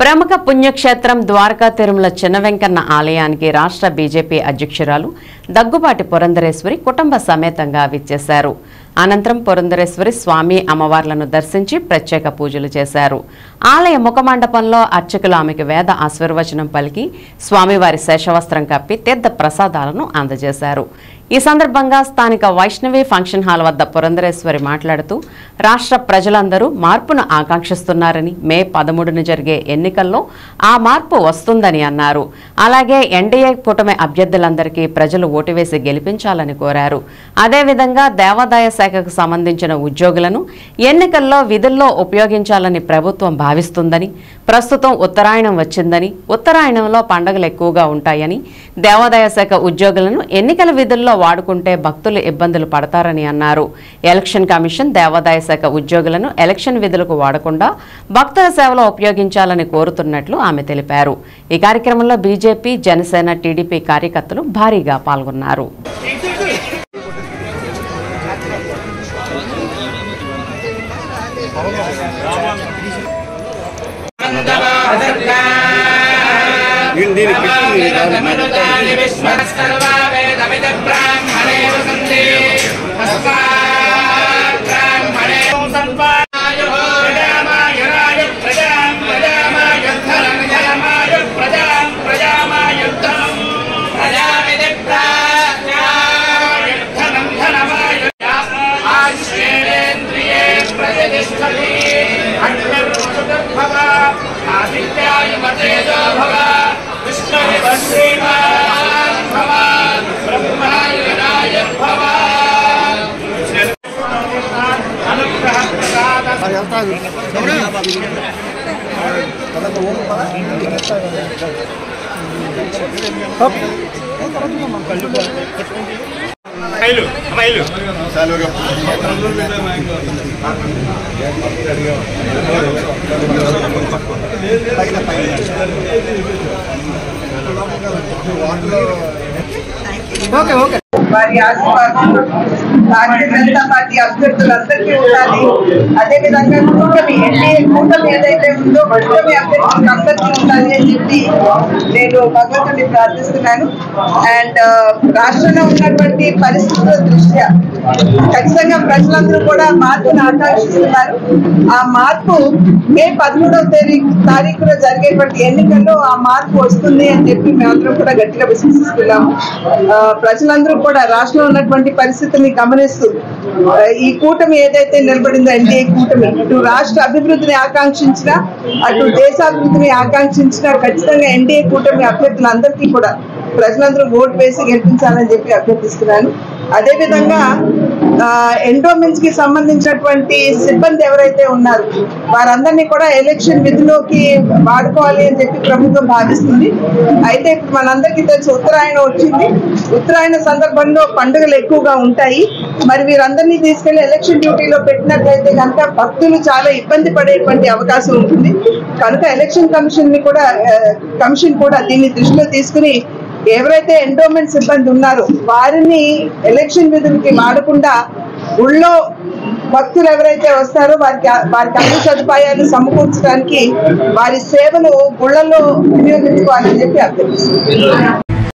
ప్రముఖ పుణ్యక్షేత్రం ద్వారకా తిరుమల చిన్న వెంకన్న ఆలయానికి రాష్ట్ర బీజేపీ అధ్యక్షురాలు దగ్గుబాటి పురంధరేశ్వరి కుటుంబ సమేతంగా విచ్చేశారు. అనంతరం పురంధరేశ్వరి స్వామి అమ్మవార్లను దర్శించి ప్రత్యేక పూజలు చేశారు. ఆలయ ముఖమండపంలో అర్చకులు ఆమెకు వేద ఆశీర్వచనం పలికి స్వామివారి శేషవస్త్రం కప్పి తీర్థ ప్రసాదాలను అందజేశారు. ఈ సందర్భంగా స్థానిక వైష్ణవి ఫంక్షన్ హాల్ వద్ద పురంధరేశ్వరి మాట్లాడుతూ రాష్ట్ర ప్రజలందరూ మార్పును ఆకాంక్షిస్తున్నారని, మే 13న జరిగే ఎన్నికల్లో ఆ మార్పు వస్తుందని అన్నారు. అలాగే ఎన్డీఏ కూటమి అభ్యర్థులందరికీ ప్రజలు ఓటు వేసి గెలిపించాలని కోరారు. అదేవిధంగా దేవాదాయ శాఖకు సంబంధించిన ఉద్యోగులను ఎన్నికల్లో విధుల్లో ఉపయోగించాలని ప్రభుత్వం భావిస్తుందని, ప్రస్తుతం ఉత్తరాయణం వచ్చిందని, ఉత్తరాయణంలో పండుగలు ఎక్కువగా ఉంటాయని, దేవాదాయ శాఖ ఉద్యోగులను ఎన్నికల విధుల్లో వాడుకుంటే భక్తులు ఇబ్బందులు పడతారని అన్నారు. ఎలక్షన్ కమిషన్ దేవాదాయ శాఖ ఉద్యోగులను ఎలక్షన్ విధులకు వాడకుండా భక్తుల సేవలో ఉపయోగించాలని కోరుతున్నట్లు ఆమె తెలిపారు. ఈ కార్యక్రమంలో బీజేపీ, జనసేన, టీడీపీ కార్యకర్తలు భారీగా పాల్గొన్నారు. వారి ఆశీర్వాదాలు భారతీయ జనతా పార్టీ అభ్యర్థులందరికీ ఉండాలి. అదేవిధంగా కూటమి ఎన్డీఏ కూటమి ఏదైతే ఉందో కూటమి అభ్యర్థులకు అందరికీ ఉండాలి అని చెప్పి నేను భగవంతుడిని ప్రార్థిస్తున్నాను. అండ్ రాష్ట్రంలో ఉన్నటువంటి పరిస్థితుల దృష్ట్యా ఖచ్చితంగా ప్రజలందరూ కూడా మార్పును ఆకాంక్షిస్తున్నారు. ఆ మార్పు మే 13వ తారీఖున జరిగేటువంటి ఎన్నికల్లో ఆ మార్పు వస్తుంది అని చెప్పి మేమందరం కూడా గట్టిగా విశ్వసిస్తున్నాము. ప్రజలందరూ కూడా రాష్ట్రంలో ఉన్నటువంటి పరిస్థితుల్ని గమనిస్తూ ఈ కూటమి ఏదైతే నిలబడిందో ఎన్డీఏ కూటమి ఇటు రాష్ట్ర అభివృద్ధిని ఆకాంక్షించినా అటు దేశాభివృద్ధిని ఆకాంక్షించినా ఖచ్చితంగా ఎన్డీఏ కూటమి అభ్యర్థులందరికీ కూడా ప్రజలందరూ ఓటు వేసి గెలిపించాలని చెప్పి అభ్యర్థిస్తున్నాను. అదేవిధంగా ఎండోమెంట్స్ కి సంబంధించినటువంటి సిబ్బంది ఎవరైతే ఉన్నారు వారందరినీ కూడా ఎలక్షన్ విధిలోకి వాడుకోవాలి అని చెప్పి ప్రభుత్వం భావిస్తుంది. అయితే ఇప్పుడు మనందరికీ తెలుసు ఉత్తరాయణం వచ్చింది. ఉత్తరాయణ సందర్భంలో పండుగలు ఎక్కువగా ఉంటాయి. మరి వీరందరినీ తీసుకెళ్లి ఎలక్షన్ డ్యూటీలో పెట్టినట్లయితే కనుక భక్తులు చాలా ఇబ్బంది పడేటువంటి అవకాశం ఉంటుంది. కనుక ఎలక్షన్ కమిషన్ కూడా దీన్ని దృష్టిలో తీసుకుని ఎవరైతే ఎండోమెంట్ సిబ్బంది ఉన్నారో వారిని ఎలక్షన్ విధులకి వాడకుండా ఊళ్ళో భక్తులు ఎవరైతే వస్తారో వారికి అన్ని సదుపాయాలు సమకూర్చడానికి వారి సేవలు గుళ్లలో వినియోగించుకోవాలని చెప్పి అభ్యర్థిస్తున్నారు.